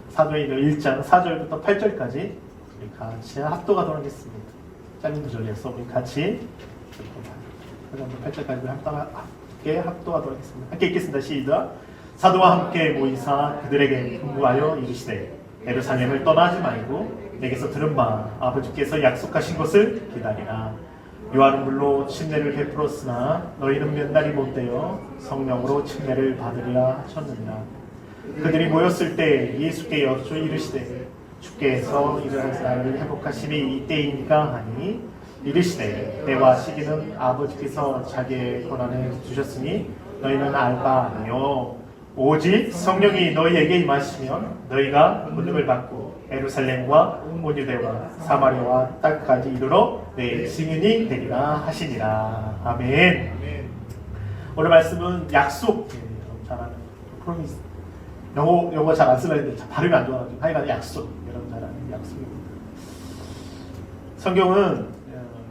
사도행전 1장 4절부터 8절까지 우리 같이 합독하도록 하겠습니다. 짧은 구절이어서 우리 같이 4절부터 8절까지 함께 합독하도록 하겠습니다. 함께 읽겠습니다. 시작. 사도와 함께 모이사 그들에게 분부하여 이르시되 예루살렘을 떠나지 말고 내게서 들은 바 아버지께서 약속하신 것을 기다리라. 요한은 물로 침례를 베풀었으나 너희는 몇 날이 못되어 성령으로 침례를 받으리라 하셨느니라. 그들이 모였을 때 예수께 여쭈 이르시되 주께서 이러한 날을 회복하심이 이때인가 하니 이르시되 때와 시기는 아버지께서 자기의 권한에 주셨으니 너희는 알 바 아니요 오직 성령이 너희에게 임하시면 너희가 권능을 받고 예루살렘과 온 유대와 사마리아와 땅까지 이르러 내 증인이 되리라 하시니라. 아멘. 오늘 말씀은 약속. 잘 아는 프로미스. 영어 잘 안 쓰려 했는데 발음이 안 좋아가지고 하여간 약속. 여러분 잘 아는 약속입니다. 성경은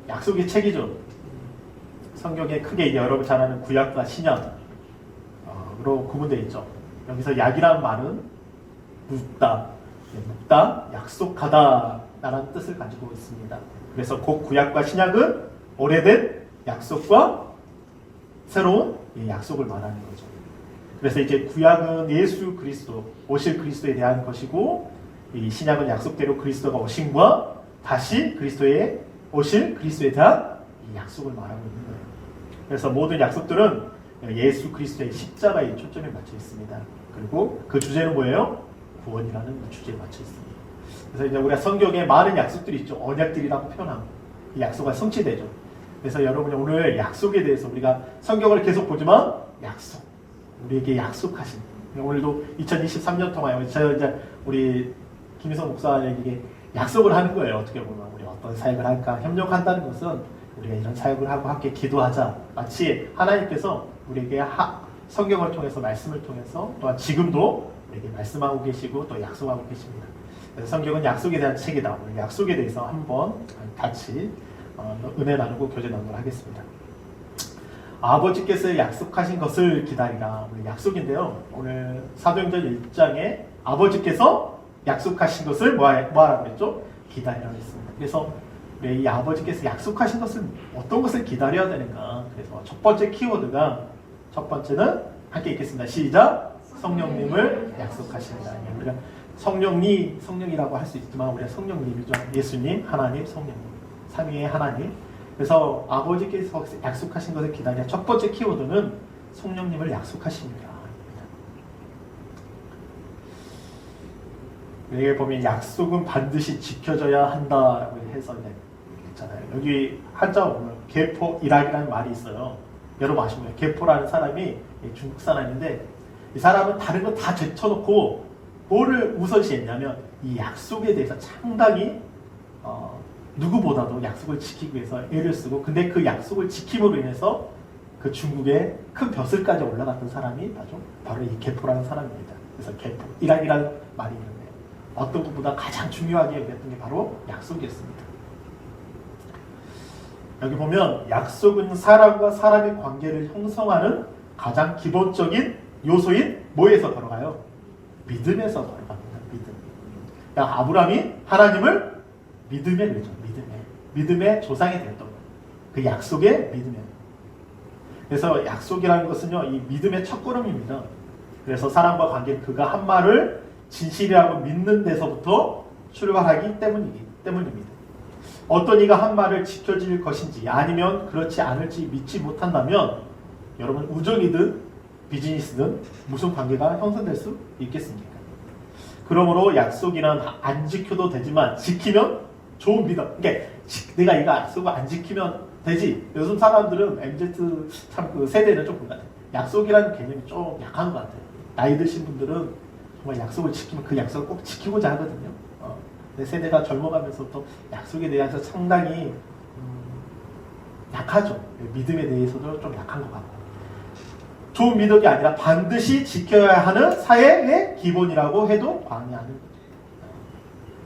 약속의 책이죠. 성경에 크게 여러분 잘 아는 구약과 신약으로 구분되어 있죠. 여기서 약이라는 말은 묻다, 약속하다 라는 뜻을 가지고 있습니다. 그래서 곧 구약과 신약은 오래된 약속과 새로운 약속을 말하는 거죠. 그래서 이제 구약은 예수 그리스도, 오실 그리스도에 대한 것이고 이 신약은 약속대로 그리스도가 오심과 다시 그리스도의 오실 그리스도에 대한 이 약속을 말하고 있는 거예요. 그래서 모든 약속들은 예수 그리스도의 십자가에 초점이 맞춰 있습니다. 그리고 그 주제는 뭐예요? 구원이라는 주제에 맞춰 있습니다. 그래서 이제 우리가 성경에 많은 약속들이 있죠. 언약들이라고 표현하고 이 약속이 성취되죠. 그래서 여러분이 오늘 약속에 대해서 우리가 성경을 계속 보지만 약속, 우리에게 약속하신 오늘도 2023년 동안 이제 우리 김희성 목사에게 약속을 하는 거예요. 어떻게 보면 우리 어떤 사역을 할까 협력한다는 것은 우리가 이런 사역을 하고 함께 기도하자. 마치 하나님께서 우리에게 성경을 통해서 말씀을 통해서 또한 지금도 우리에게 말씀하고 계시고 또 약속하고 계십니다. 그래서 성경은 약속에 대한 책이다. 오늘 약속에 대해서 한번 같이 은혜 나누고 교제 나누도록 하겠습니다. 아버지께서 약속하신 것을 기다리라. 오늘 약속인데요. 오늘 사도행전 1장에 아버지께서 약속하신 것을 뭐하라고 했죠? 기다리라고 했습니다. 그래서 이 아버지께서 약속하신 것은 어떤 것을 기다려야 되는가? 그래서 첫 번째 키워드가 첫 번째는 함께 읽겠습니다. 시작. 성령님을 약속하신다. 우리가 성령이라고 할 수 있지만 우리가 성령님이죠. 예수님, 하나님, 성령님, 삼위의 하나님. 그래서 아버지께서 약속하신 것을 기다려. 첫 번째 키워드는 성령님을 약속하십니다. 여기 보면 약속은 반드시 지켜져야 한다라고 해서 있잖아요. 여기 한자어 보면 계포이락이라는 말이 있어요. 여러분 아시나요? 계포라는 사람이 중국 사람인데 이 사람은 다른 거 다 제쳐놓고 뭐를 우선시했냐면 이 약속에 대해서 상당히 누구보다도 약속을 지키기 위해서 애를 쓰고 근데 그 약속을 지킴으로 인해서 그 중국의 큰 벼슬까지 올라갔던 사람이 바로 이 계포라는 사람입니다. 그래서 계포이락이라는 말이 있는데 어떤 것보다 가장 중요하게 여겼던 게 바로 약속이었습니다. 여기 보면 약속은 사람과 사람의 관계를 형성하는 가장 기본적인 요소인 뭐에서 걸어가요? 믿음에서 걸어갑니다. 믿음. 그러니까 아브라함이 하나님을 믿음에 그랬죠. 믿음의 조상이 되었던 거예요. 그 약속의 믿음에. 그래서 약속이라는 것은요, 이 믿음의 첫걸음입니다. 그래서 사람과 관계는 그가 한 말을 진실이라고 믿는 데서부터 출발하기 때문입니다. 어떤 이가 한 말을 지켜질 것인지 아니면 그렇지 않을지 믿지 못한다면 여러분 우정이든 비즈니스든 무슨 관계가 형성될 수 있겠습니까? 그러므로 약속이란 안 지켜도 되지만 지키면 좋은 믿음. 그러니까 내가 이거 약속을 안 지키면 되지. 요즘 사람들은 MZ 참 그 세대는 좀 그런 것 같아요. 약속이라는 개념이 좀 약한 것 같아요. 나이 드신 분들은 정말 약속을 지키면 그 약속을 꼭 지키고자 하거든요. 내 세대가 젊어가면서부터 약속에 대해서 상당히 약하죠. 믿음에 대해서도 좀 약한 것 같고 좋은 믿음이 아니라 반드시 지켜야 하는 사회의 기본이라고 해도 과언이 아닌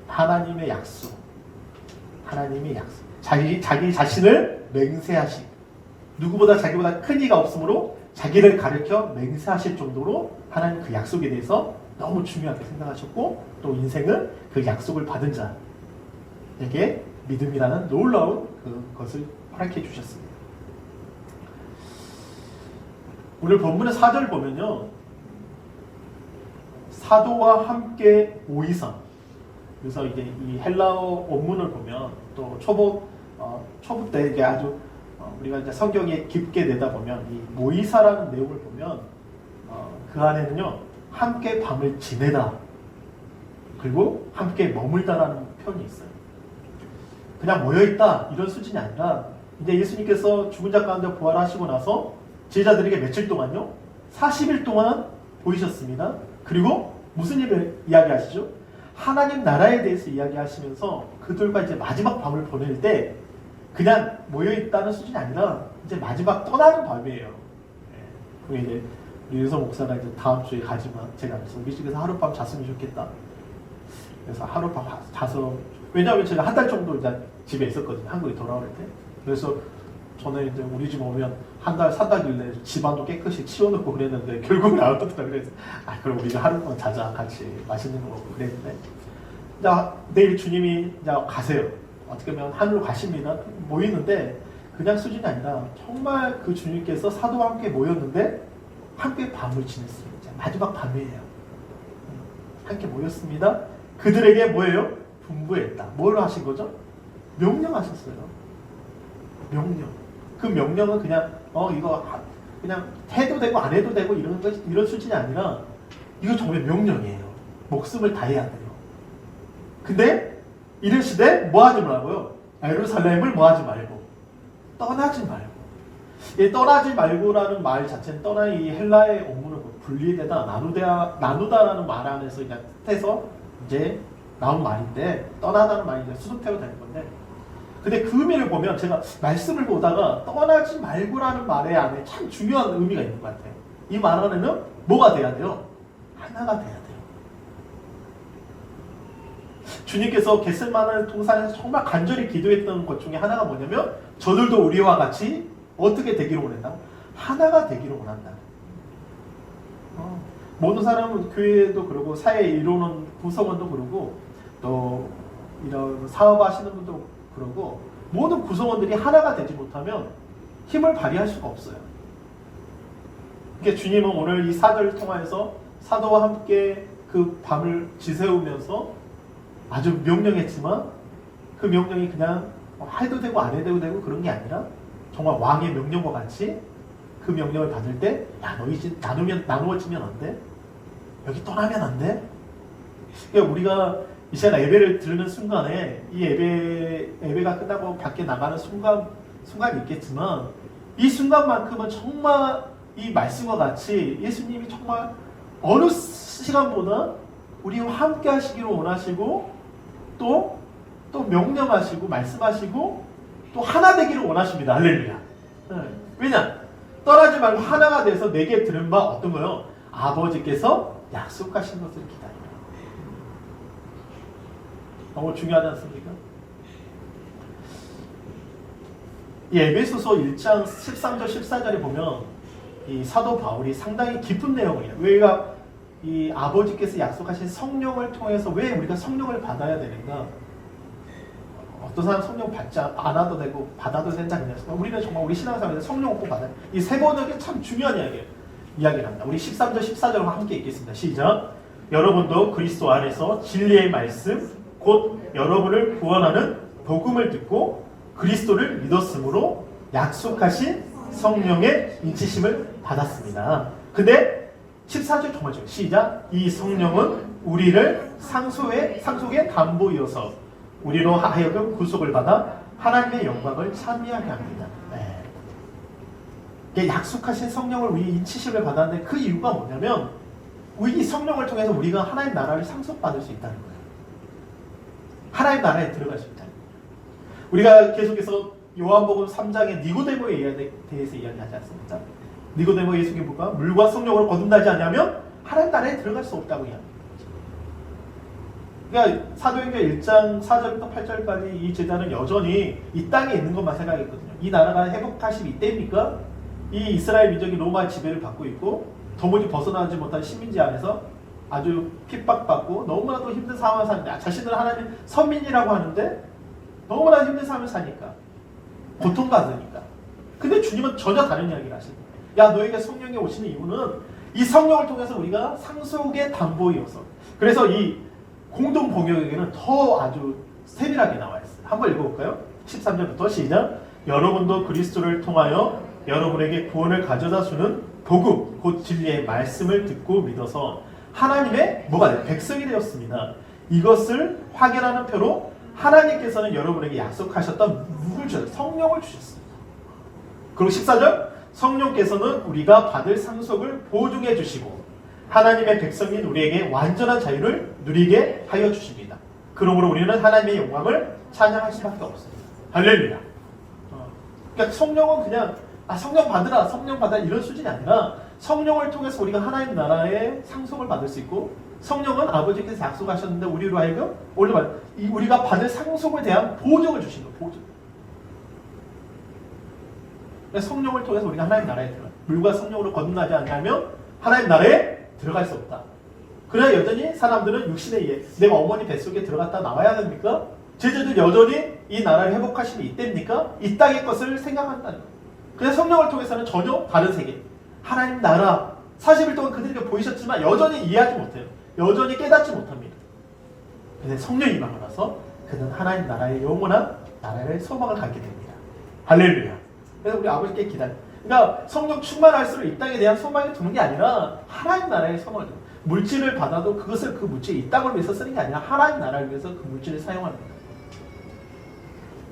하나님의 약속. 자기 자신을 맹세하시고 누구보다 자기보다 큰 이가 없으므로 자기를 가르쳐 맹세하실 정도로 하나님 그 약속에 대해서 너무 중요하게 생각하셨고 또 인생은 그 약속을 받은 자에게 믿음이라는 놀라운 그것을 허락해 주셨습니다. 오늘 본문의 4절 보면요. 사도와 함께 모이사. 그래서 이제 이 헬라어 원문을 보면 또 초보 때 이게 아주 우리가 이제 성경에 깊게 내다보면 이 모이사라는 내용을 보면 그 안에는요 함께 밤을 지내다 그리고 함께 머물다라는 표현이 있어요. 그냥 모여있다 이런 수준이 아니라 이제 예수님께서 죽은 자 가운데 부활하시고 나서 제자들에게 며칠 동안요 40일 동안 보이셨습니다. 그리고 무슨 일을 이야기하시죠? 하나님 나라에 대해서 이야기하시면서 그들과 이제 마지막 밤을 보낼 때 그냥 모여있다는 수준이 아니라 이제 마지막 떠나는 밤이에요. 그리고 이제 유서 목사가 이제 다음 주에 가지만 제가 그래서 우리 집에서 하룻밤 잤으면 좋겠다. 그래서 하룻밤 자서 왜냐하면 제가 한 달 정도 이제 집에 있었거든요. 한국에 돌아올 때. 그래서 저는 이제 우리 집 오면 한 달 산다길래 집안도 깨끗이 치워놓고 그랬는데 결국 나왔다 그래서 그럼 우리가 하룻밤 자자 같이 맛있는 거 먹고 그랬는데 내일 주님이 이제 가세요. 어떻게 보면 하늘로 가십니다. 모이는데 그냥 수준이 아니라 정말 그 주님께서 사도와 함께 모였는데 함께 밤을 지냈습니다. 마지막 밤이에요. 함께 모였습니다. 그들에게 뭐예요? 분부했다. 뭘 하신 거죠? 명령하셨어요. 명령. 그 명령은 그냥 이거 그냥 해도 되고 안 해도 되고 이런 수준이 아니라 이거 정말 명령이에요. 목숨을 다해야 돼요. 근데 이르시되 뭐 하지 말고요. 예루살렘을 뭐 하지 말고 떠나지 말고. 이 떠나지 말고라는 말 자체는 이 헬라의 원문은 분리되다 나누다라는 말 안에서 그냥 뜻해서 이제 나온 말인데 떠나다는 말이 이제 수동태로 되는 건데 근데 그 의미를 보면 제가 말씀을 보다가 떠나지 말고라는 말의 안에 참 중요한 의미가 있는 것 같아요. 이 말 안에는 뭐가 돼야 돼요? 하나가 돼야 돼요. 주님께서 겟세마네 동산에서 정말 간절히 기도했던 것 중에 하나가 뭐냐면 저들도 우리와 같이 어떻게 되기를 원한다? 하나가 되기를 원한다. 모든 사람은 교회도 그러고 사회에 이루는 구성원도 그러고 또 이런 사업하시는 분도 그러고 모든 구성원들이 하나가 되지 못하면 힘을 발휘할 수가 없어요. 그러니까 주님은 오늘 이 4절을 통하여서 사도와 함께 그 밤을 지새우면서 아주 명령했지만 그 명령이 그냥 해도 되고 안 해도 되고 그런 게 아니라 정말 왕의 명령과 같이 그 명령을 받을 때 야 너희 집 나누어지면 안 돼? 여기 떠나면 안 돼? 그러니까 우리가 이 시간 예배를 드리는 순간에 이 예배가 끝나고 밖에 나가는 순간이 있겠지만 이 순간만큼은 정말 이 말씀과 같이 예수님이 정말 어느 시간보다 우리와 함께 하시기를 원하시고 또 명령하시고 말씀하시고 또 하나 되기를 원하십니다. 할렐루야. 왜냐? 떠나지 말고 하나가 돼서 내게 들은 바 어떤 거요? 아버지께서 약속하신 것을 기다리라. 너무 중요하지 않습니까? 이 에베소서 1장 13절 14절에 보면 이 사도 바울이 상당히 깊은 내용을 해요. 우리가 이 아버지께서 약속하신 성령을 통해서 왜 우리가 성령을 받아야 되는가? 어떤 사람 성령 받지 않아도 되고 받아도 된다 그냥 우리는 정말 우리 신앙생활에서 성령을 꼭 받아요. 이 세 번역이 참 중요한 이야기를 합니다. 우리 13절 14절과 함께 읽겠습니다. 시작. 여러분도 그리스도 안에서 진리의 말씀 곧 여러분을 구원하는 복음을 듣고 그리스도를 믿었으므로 약속하신 성령의 인치심을 받았습니다. 근데 14절 정말 좋아요. 시작. 이 성령은 우리를 상속의 담보이어서 우리로 하여금 구속을 받아 하나님의 영광을 찬미하게 합니다. 약속하신 성령을 우리 인치심을 받았는데 그 이유가 뭐냐면 이 성령을 통해서 우리가 하나님 나라를 상속받을 수 있다는 거예요. 하나님 나라에 들어갈 수 있다는 거예요. 우리가 계속해서 요한복음 3장의 니고데모에 대해서 이야기하지 않습니까? 니고데모 예수님이 뭐가? 물과 성령으로 거듭나지 않으면 하나님 나라에 들어갈 수 없다고 이야기합니다. 그러니까 사도행전 1장 4절부터 8절까지 이 제자는 여전히 이 땅에 있는 것만 생각했거든요. 이 나라가 회복하실 이때입니까? 이 이스라엘 민족이 로마 지배를 받고 있고 도무지 벗어나지 못한 식민지 안에서 아주 핍박받고 너무나도 힘든 상황을 사는데 자신들은 하나님 선민이라고 하는데 너무나 힘든 삶을 사니까 고통받으니까. 근데 주님은 전혀 다른 이야기를 하시는 거예요. 야, 너에게 성령이 오시는 이유는 이 성령을 통해서 우리가 상속의 담보이어서. 그래서 이 공동 복역에게는 더 아주 세밀하게 나와 있어요. 한번 읽어볼까요? 13절부터 시작. 여러분도 그리스도를 통하여 여러분에게 구원을 가져다 주는 복음 곧 진리의 말씀을 듣고 믿어서 하나님의 뭐가 돼요? 백성이 되었습니다. 이것을 확인하는 표로 하나님께서는 여러분에게 약속하셨던 누굴 주셨어요? 성령을 주셨습니다. 그리고 14절 성령께서는 우리가 받을 상속을 보증해 주시고 하나님의 백성인 우리에게 완전한 자유를 누리게 하여 주십니다. 그러므로 우리는 하나님의 영광을 찬양할 수밖에 없습니다. 할렐루야. 그러니까 성령은 그냥 성령 받으라, 성령 받아 이런 수준이 아니라 성령을 통해서 우리가 하나님 나라의 상속을 받을 수 있고 성령은 아버지께서 약속하셨는데 우리로 하여금 우리가 받을 상속에 대한 보증을 주신 거예요. 보증. 그러니까 성령을 통해서 우리가 하나님 나라에 들어가. 물과 성령으로 거듭나지 않으면 하나님 나라에 들어갈 수 없다. 그래야 여전히 사람들은 육신에 의해 내가 어머니 뱃속에 들어갔다 나와야 됩니까? 제자들 여전히 이 나라를 회복하심이 있답니까? 이 땅의 것을 생각한다는 거예요. 그래서 성령을 통해서는 전혀 다른 세계, 하나님 나라 40일 동안 그들에게 보이셨지만 여전히 이해하지 못해요. 여전히 깨닫지 못합니다. 그래서 성령이 임하고 나서 그는 하나님 나라의 영원한 나라를 소망을 갖게 됩니다. 할렐루야. 그래서 우리 아버지께 기다려. 그러니까 성령 충만할수록 이 땅에 대한 소망이 드는 게 아니라 하나님 나라의 소망을 드는 거예요. 물질을 받아도 그것을 그 물질 이 땅을 위해서 쓰는 게 아니라 하나님 나라를 위해서 그 물질을 사용하는 거예요.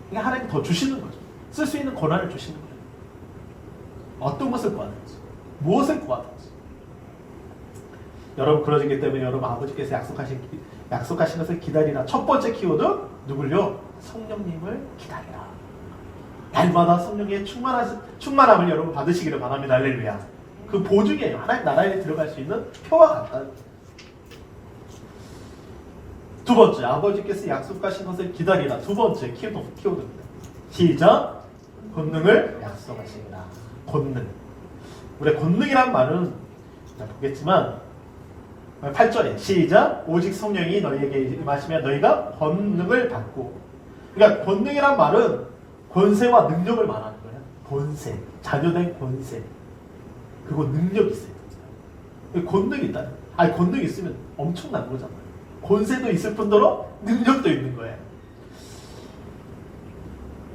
그러니까 하나님이 더 주시는 거죠. 쓸 수 있는 권한을 주시는 거예요. 어떤 것을 구하든지 무엇을 구하든지. 여러분 그러시기 때문에 여러분 아버지께서 약속하신 것을 기다리라. 첫 번째 키워드 누굴요? 성령님을 기다리라. 날마다 성령의 충만함을 여러분 받으시기를 바랍니다. 할렐루야. 그 보증이에요. 하나님 나라에 들어갈 수 있는 표와 같다. 두 번째, 아버지께서 약속하신 것을 기다리라. 두 번째 키워드입니다. 시작. 권능을 약속하시리라. 권능. 우리 권능이란 말은 보겠지만 8절에 시작. 오직 성령이 너희에게 임하시면 너희가 권능을 받고. 그러니까 권능이란 말은 권세와 능력을 말하는 거예요. 권세, 자녀된 권세. 그리고 능력이 있어요. 권능이 있다. 아니 권능이 있으면 엄청난 거잖아요. 권세도 있을 뿐더러 능력도 있는 거예요.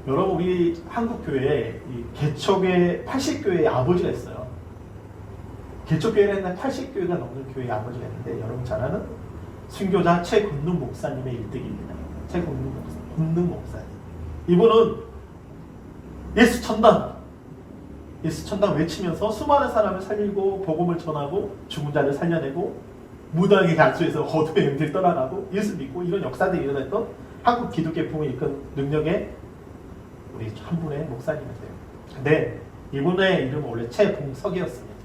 여러분 우리 한국교회에 개척의 80교회의 아버지가 있어요. 개척교회는 옛날 80교회가 넘는 교회의 아버지가 있는데 여러분 잘 아는 순교자 최건능 목사님의 일대기입니다. 최건능 목사님. 이분은 예수 천당 외치면서 수많은 사람을 살리고 복음을 전하고 죽은 자를 살려내고 무당의 간수에서 어둠의 영들이 떠나가고 예수 믿고 이런 역사들이 일어났던 한국 기독교풍을 이끈 능력의 우리 한 분의 목사님이세요. 근데 이분의 이름은 원래 최봉석이었습니다.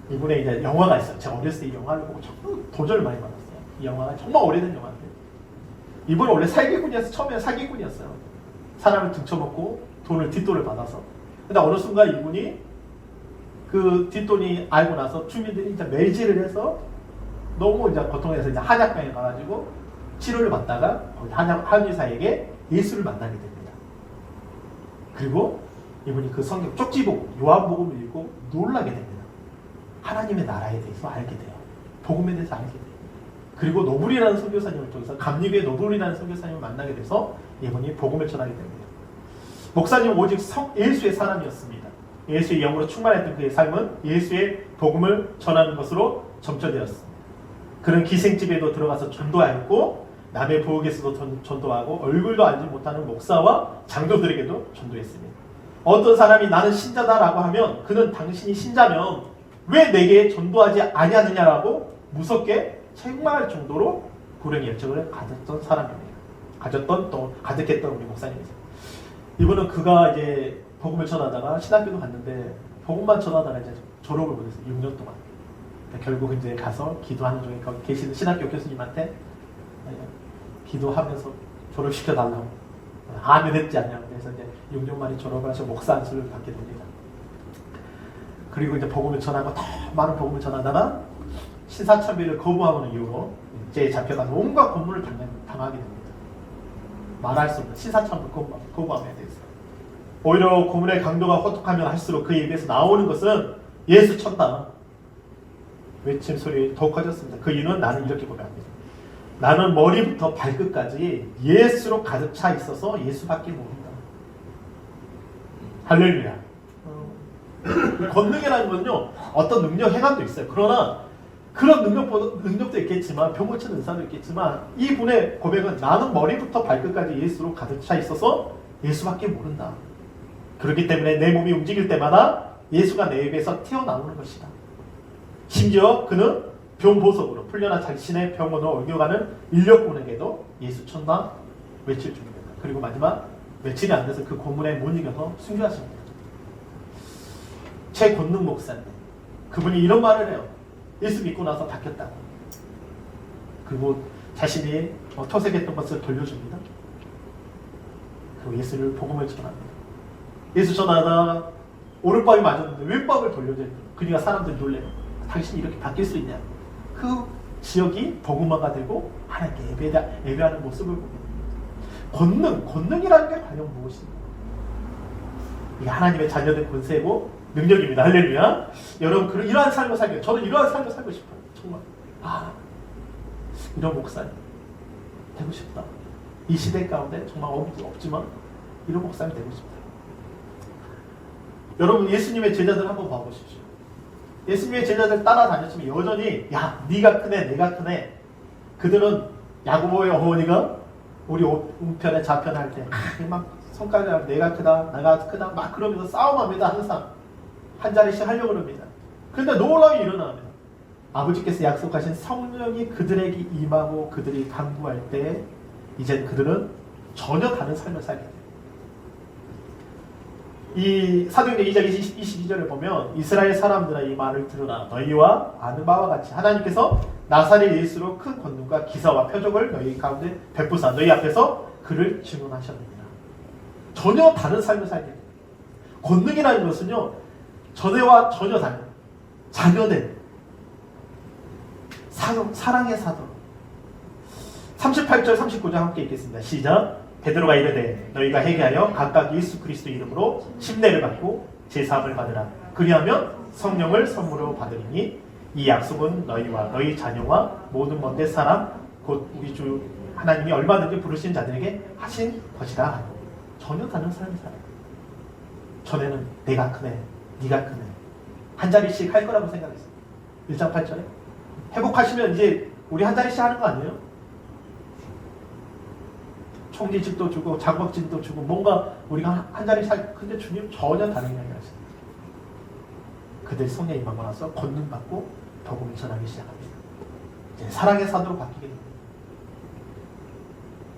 이분의 이제 영화가 있어요. 제가 어렸을 때 이 영화를 보고 정말 도전을 많이 받았어요. 이 영화가 정말 오래된 영화인데 이분은 원래 처음에 사기꾼이었어요. 사람을 등쳐먹고 뒷돈을 받아서. 근데 어느 순간 이분이 그 뒷돈이 알고 나서 주민들이 이제 매질을 해서 너무 이제 고통해서 이제 한약병에 가가지고 치료를 받다가 한의사에게 예수를 만나게 됩니다. 그리고 이분이 그 성경 쪽지보고 요한복음을 읽고 놀라게 됩니다. 하나님의 나라에 대해서 알게 돼요. 복음에 대해서 알게 돼요. 그리고 노블이라는 선교사님을 통해서 감리교의 노블이라는 선교사님을 만나게 돼서 이분이 복음을 전하게 됩니다. 목사님은 오직 예수의 사람이었습니다. 예수의 영으로 충만했던 그의 삶은 예수의 복음을 전하는 것으로 점쳐되었습니다. 그는 기생집에도 들어가서 전도하였고 남의 부엌에서도 전도하고 얼굴도 알지 못하는 목사와 장로들에게도 전도했습니다. 어떤 사람이 나는 신자다라고 하면 그는 당신이 신자면 왜 내게 전도하지 아니하느냐라고 무섭게 책망할 정도로 불행의 열정을 가졌던 사람입니다. 가득했던 우리 목사님이세요. 이분은 그가 이제 복음을 전하다가 신학교도 갔는데 복음만 전하다가 이제 졸업을 못했어요. 6년 동안. 결국 이제 가서 기도하는 중에 거기 계시는 신학교 교수님한테 기도하면서 졸업시켜달라고 아멘 했지 않냐고. 그래서 이제 6년 만에 졸업을 하셔서 목사 안수를 받게 됩니다. 그리고 이제 복음을 전하고 더 많은 복음을 전하다가 신사참배를 거부하는 이유로 이제 잡혀가서 온갖 고문을 당하게 됩니다. 말할 수 없는 신사참배 거부함에 대해서. 오히려 고문의 강도가 호독하면 할수록 그 입에서 나오는 것은 예수 천다 외침 소리 더 커졌습니다. 그 이유는 나는 이렇게 고백합니다. 나는 머리부터 발끝까지 예수로 가득 차 있어서 예수밖에 모른다. 할렐루야. 권능이라는 건요, 어떤 능력, 행함도 있어요. 그러나 그런 능력도 있겠지만, 병 고치는 은사도 있겠지만, 이분의 고백은 나는 머리부터 발끝까지 예수로 가득 차 있어서 예수밖에 모른다. 그렇기 때문에 내 몸이 움직일 때마다 예수가 내 입에서 튀어나오는 것이다. 심지어 그는 병보석으로 풀려나 자신의 병원으로 옮겨가는 인력군에게도 예수 천당 외칠 중입니다. 그리고 마지막 며칠이 안 돼서 그 고문에 못 이겨서 순교하십니다. 최권능 목사님, 그분이 이런 말을 해요. 예수 믿고 나서 바뀌었다고. 그리고 자신이 토색했던 것을 돌려줍니다. 그리고 예수를 복음을 전합니다. 예수 전하다 오른밥이 맞았는데 왼밥을 돌려줘요. 그러니까 사람들이 놀래요. 당신이 이렇게 바뀔 수 있냐. 그 지역이 복음화가 되고 하나님께 예배하는 모습을 보게 됩니다. 권능이라는 게 과연 무엇입니까? 이게 하나님의 자녀된 권세고 능력입니다. 할렐루야. 여러분 이러한 삶을 살게. 저는 이러한 삶을 살고 싶어요. 정말 이런 목사님 되고 싶다. 이 시대 가운데 정말 없지만 이런 목사님 되고 싶다. 여러분 예수님의 제자들 한번 봐보십시오. 예수님의 제자들 따라다녔지만 여전히 야 네가 크네 내가 크네. 그들은 야고보의 어머니가 우리 우편에 좌편할 때 막 손가락 내가 크다 나가 크다 막 그러면서 싸움합니다. 항상 한 자리씩 하려고 합니다. 그런데 놀라움이 일어납니다. 아버지께서 약속하신 성령이 그들에게 임하고 그들이 강구할 때 이제 그들은 전혀 다른 삶을 살게 돼요. 이 사도행전 2장 22절을 보면 이스라엘 사람들아 이 말을 들으라. 너희와 아는 바와 같이 하나님께서 나사렛 예수로 큰 권능과 기사와 표적을 너희 가운데 베푸사 너희 앞에서 그를 증언하셨느니라. 전혀 다른 삶을 살게 돼요. 권능이라는 것은요 전에와 전혀 다른 자녀된 사랑의 사도. 38절 39절 함께 읽겠습니다. 시작. 베드로가 이르되 너희가 회개하여 각각 예수 그리스도 이름으로 침례를 받고 제사함을 받으라. 그리하면 성령을 선물로 받으리니 이 약속은 너희와 너희 자녀와 모든 먼 데 사람 곧 우리 주 하나님이 얼마든지 부르신 자들에게 하신 것이다. 전혀 다른 삶을 살아요. 전에는 내가 크네 네가 크네 한 자리씩 할 거라고 생각했어요. 1장 8절에 회복하시면 이제 우리 한 자리씩 하는 거 아니에요? 총리직도 주고 장관직도 주고 뭔가 우리가 한 자리 살. 근데 주님 전혀 다른 이야기를 하시죠. 그들 성령이 임하고 나서 권능 받고 복음을 전하기 시작합니다. 이제 사랑의 사도로 바뀌게 됩니다.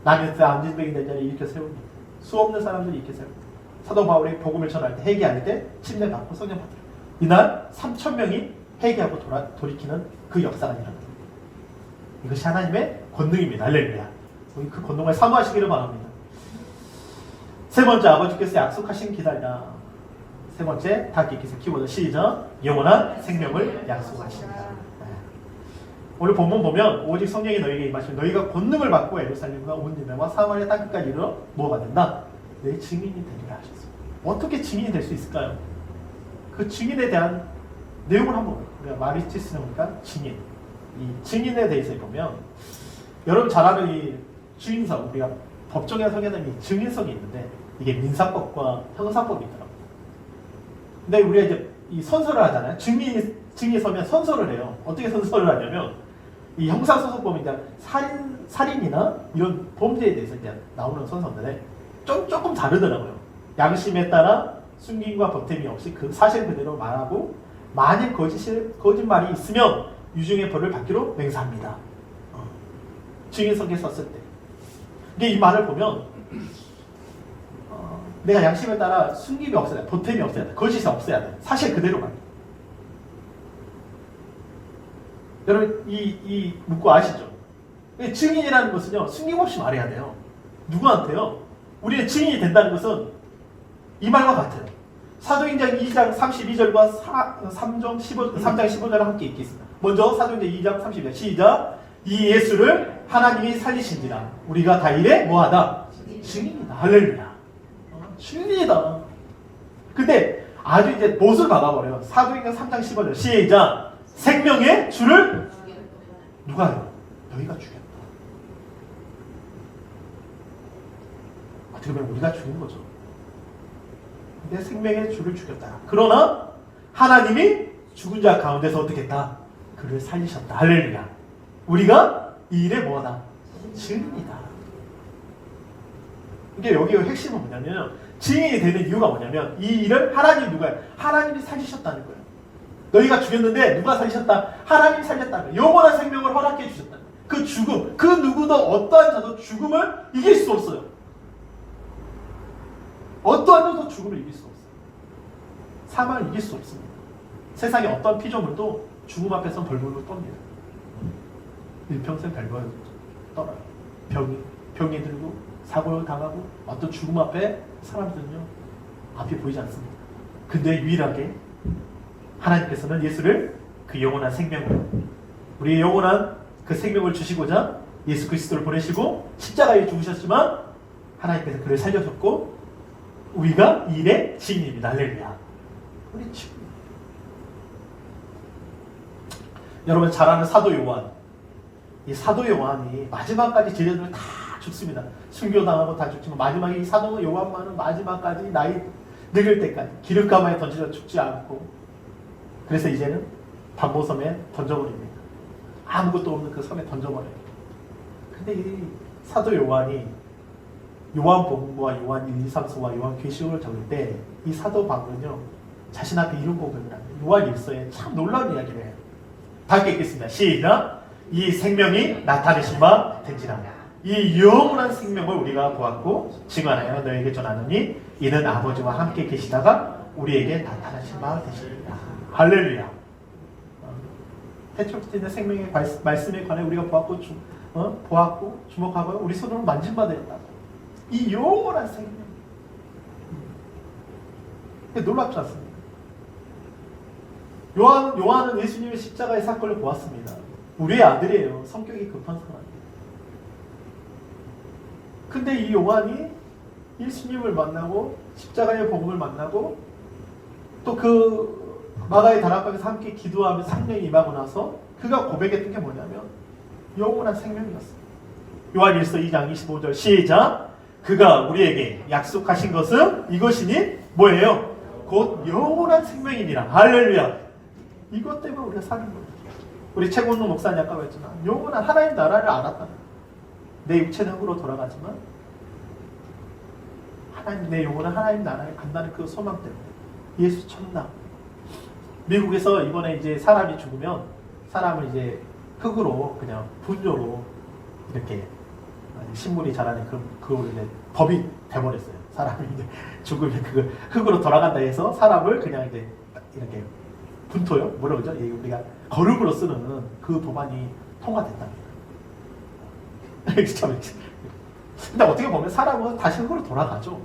남의 때 안진병이 된 자리에 일으켜 세웁니다. 수없는 사람들이 일으켜 세웁니다. 사도 바울이 복음을 전할 때 회개할 때 침례 받고 성령 받으라. 이날 3,000명이 회개하고 돌이키는 그 역사가 일어납니다. 이것이 하나님의 권능입니다. 할렐루야. 그 권능을 사모하시기를 바랍니다. 세 번째, 아버지께서 약속하신 기다리라. 세 번째, 다 읽기서 키워드 시작. 영원한 생명을 약속하십니다. 오늘 본문 보면 오직 성령이 너희에게 임하시면 너희가 권능을 받고 예루살렘과 온 유대와 사마리아 땅끝까지 이르러 뭐가 된다? 내 증인이 되리라 하셨어요. 어떻게 증인이 될 수 있을까요? 그 증인에 대한 내용을 한번 우리가 마리티스는 보니까 증인. 이 증인에 대해서 보면 여러분 잘 아는 이 주인석, 우리가 법정에 서게 되면 증인석이 있는데 이게 민사법과 형사법이 있더라고요. 근데 우리가 이제 이 선서를 하잖아요. 증인이 서면 선서를 해요. 어떻게 선서를 하냐면 이 형사소송법이 이제 살인이나 이런 범죄에 대해서 이제 나오는 선서인데 조금 다르더라고요. 양심에 따라 숨김과 보탬이 없이 그 사실 그대로 말하고 만일 거짓말이 있으면 유증의 벌을 받기로 맹세합니다. 증인석에 섰을 때. 근데 이 말을 보면 내가 양심에 따라 숨김이 없어야 돼. 보탬이 없어야 돼. 거짓이 없어야 돼. 사실 그대로 말. 여러분 이 문구 아시죠? 증인이라는 것은요. 숨김없이 말해야 돼요. 누구한테요? 우리의 증인이 된다는 것은 이 말과 같아요. 사도행전 2장 32절과 3장 15절 함께 읽겠습니다. 먼저 사도행전 2장 30절 시작. 이 예수를 하나님이 살리신지라 우리가 다 이래 뭐하다? 증인이다. 할렐루야. 증인이다. 근데 아주 이제 못을 박아버려요. 사도행전 3장 15절 시작. 생명의 주를 누가요? 너희가 죽였다. 어떻게 보면 우리가 죽인 거죠. 근데 생명의 주를 죽였다. 그러나 하나님이 죽은 자 가운데서 어떻게 했다? 그를 살리셨다. 할렐루야. 우리가 이 일에 뭐하다? 증인이다. 이게 여기의 핵심은 뭐냐면 증인이 되는 이유가 뭐냐면 이 일을 하나님이 누가 해요? 하나님이 살리셨다는 거예요. 너희가 죽였는데 누가 살리셨다? 하나님이 살렸다는 거예요. 영원한 생명을 허락해 주셨다. 그 죽음, 그 누구도 어떠한 자도 죽음을 이길 수 없어요. 어떠한 자도 죽음을 이길 수 없어요. 사망을 이길 수 없습니다. 세상에 어떤 피조물도 죽음 앞에서 벌벌벌 떱니다. 일평생 벌벌 떨어요. 병이 들고 사고를 당하고 어떤 죽음 앞에 사람들은요 앞이 보이지 않습니다. 근데 유일하게 하나님께서는 예수를 그 영원한 생명을 우리의 영원한 그 생명을 주시고자 예수 그리스도를 보내시고 십자가에 죽으셨지만 하나님께서 그를 살려줬고 우리가 이 일의 증인입니다. 할렐루야. 우리 증인. 여러분 잘 아는 사도 요한. 이 사도 요한이 마지막까지 제자들 다 죽습니다. 순교당하고 다 죽지만 마지막에 이 사도 요한만은 마지막까지 나이 늙을 때까지 기름가마에 던져져 죽지 않고 그래서 이제는 반모섬에 던져버립니다. 아무것도 없는 그 섬에 던져버려요. 근데 이 사도 요한이 요한복음과 요한 1, 2, 3서와 요한 계시록을 적을 때 이 사도 바울은요 자신 앞에 이런 고백을 합니다. 요한 1서에 참 놀라운 이야기를 해요. 다 읽겠습니다. 시작. 이 생명이 나타내신 바 된지라 이 영원한 생명을 우리가 보았고 증언하여 너에게 전하노니 이는 아버지와 함께 계시다가 우리에게 나타나신 바 되십니다. 할렐루야. 태초부터 있는 생명의 말씀에 관해 우리가 보았고 주목하고 우리 손으로 만진 바 되었다. 이 영원한 생명. 놀랍지 않습니까? 요한은 예수님의 십자가의 사건을 보았습니다. 우리의 아들이에요. 성격이 급한 사람이에요. 근데 이 요한이 예수님을 만나고 십자가의 복음을 만나고 또 그 마가의 다락방에서 함께 기도하면서 성령이 임하고 나서 그가 고백했던 게 뭐냐면 영원한 생명이었어요. 요한 1서 2장 25절 시작. 그가 우리에게 약속하신 것은 이것이니 뭐예요? 곧 영원한 생명이니라. 할렐루야. 이것 때문에 우리가 사는 거예요. 우리 최고노 목사님 아까 말했잖아. 영원한 하나님 나라를 알았다. 내 육체는 흙으로 돌아가지만 내 영혼은 하나님 나라에 간다는 그 소망 때문에 예수 천당. 미국에서 이번에 이제 사람이 죽으면 사람을 이제 흙으로 그냥 분뇨로 이렇게 식물이 자라는 그걸 이제 법이 돼버렸어요. 사람이 이제 죽으면 그 흙으로 돌아간다 해서 사람을 그냥 이제 이렇게 분토요? 뭐라 그러죠? 우리가 거룩으로 쓰는 그 법안이 통과됐답니다. 근데 어떻게 보면 사람은 다시 흙으로 돌아가죠.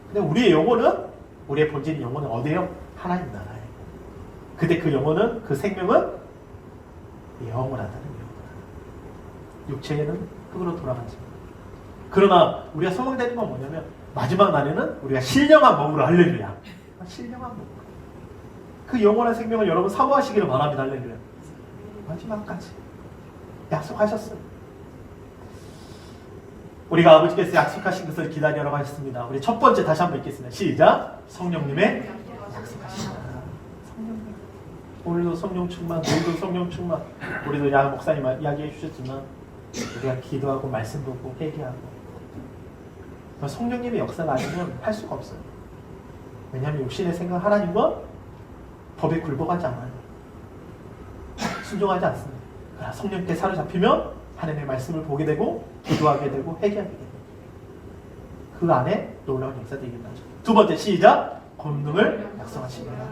근데 우리의 영혼은, 우리의 본질인 영혼은 어디에요? 하나님 나라에. 근데 그 영혼은, 그 생명은 영원하다는 영원하다. 육체에는 흙으로 돌아가지만. 그러나 우리가 소망되는 건 뭐냐면 마지막 날에는 우리가 신령한 몸으로 할렐루야. 신령한 몸. 그 영원한 생명을 여러분 사모하시기를 바랍니다. 할렐루야. 마지막까지 약속하셨어요. 우리가 아버지께서 약속하신 것을 기다리라고 하셨습니다. 우리 첫 번째 다시 한번 읽겠습니다. 시작. 성령님의 약속하시다. 성령님. 오늘도 성령 충만, 내일도 성령 충만. 우리도 양 목사님 이야기해 주셨지만 우리가 기도하고 말씀 보고 회개하고 성령님의 역사가 아니면 할 수가 없어요. 왜냐하면 육신의 생각 하나님과 법에 굴복하지 않아요. 순종하지 않습니다. 그러나 성령께 사로잡히면 하나님의 말씀을 보게 되고 기도하게 되고 회개하게 됩니다. 그 안에 놀라운 역사들이 일어나죠. 두 번째 시작. 권능을 약속하십니다.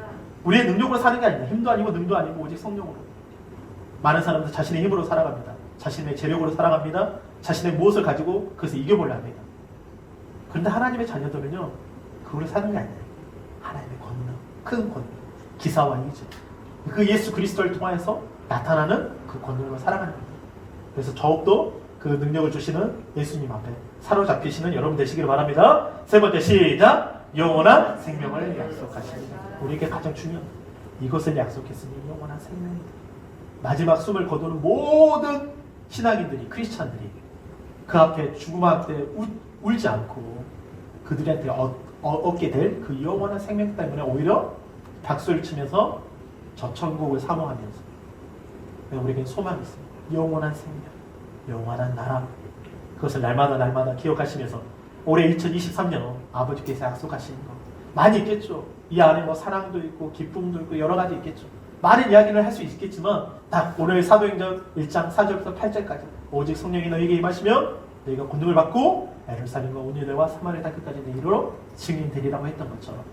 우리의 능력으로 사는 게 아니라 힘도 아니고 능도 아니고 오직 성령으로. 많은 사람들 자신의 힘으로 살아갑니다. 자신의 재력으로 살아갑니다. 자신의 무엇을 가지고 그것을 이겨보려 합니다. 그런데 하나님의 자녀들은요, 그걸로 사는 게 아니에요. 하나님의 권능, 큰 권능, 기사와 이제 그 예수 그리스도를 통하여서 나타나는 그 권능으로 살아가는 겁니다. 그래서 더욱더 그 능력을 주시는 예수님 앞에 사로잡히시는 여러분 되시기를 바랍니다. 세 번째 시작. 영원한 생명을 약속하십니다. 우리에게 가장 중요한 이것을 약속했으니 영원한 생명입니다. 마지막 숨을 거두는 모든 신앙인들이 크리스찬들이 그 앞에 죽음 앞에 울지 않고 그들한테 얻게 될 그 영원한 생명 때문에 오히려 박수를 치면서 저 천국을 사모하면서 우리에게 소망이 있습니다. 영원한 생명, 영원한 나라. 그것을 날마다 기억하시면서 올해 2023년 아버지께서 약속하시는 거 많이 있겠죠. 이 안에 뭐 사랑도 있고 기쁨도 있고 여러 가지 있겠죠. 많은 이야기를 할 수 있겠지만 딱 오늘 사도행전 1장 4절부터 8절까지 오직 성령이 너희에게 임하시면 너희가 권능을 받고 예루살렘과 온 유대와 사마리아 땅끝까지 내 이르러 증인되리라고 했던 것처럼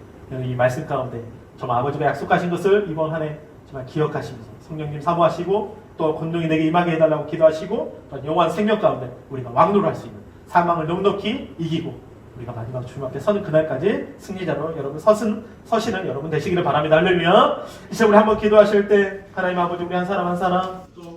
이 말씀 가운데 정말 아버지가 약속하신 것을 이번 한 해 정말 기억하시면서 성령님 사모하시고 또 권능이 내게 임하게 해달라고 기도하시고 또 영원한 생명 가운데 우리가 왕노를 할 수 있는 사망을 넉넉히 이기고 우리가 마지막 주님 앞에 서는 그날까지 승리자로 여러분 서시는 여러분 되시기를 바랍니다. 할렐루야. 이제 우리 한번 기도하실 때 하나님 아버지 우리 한 사람 한 사람 또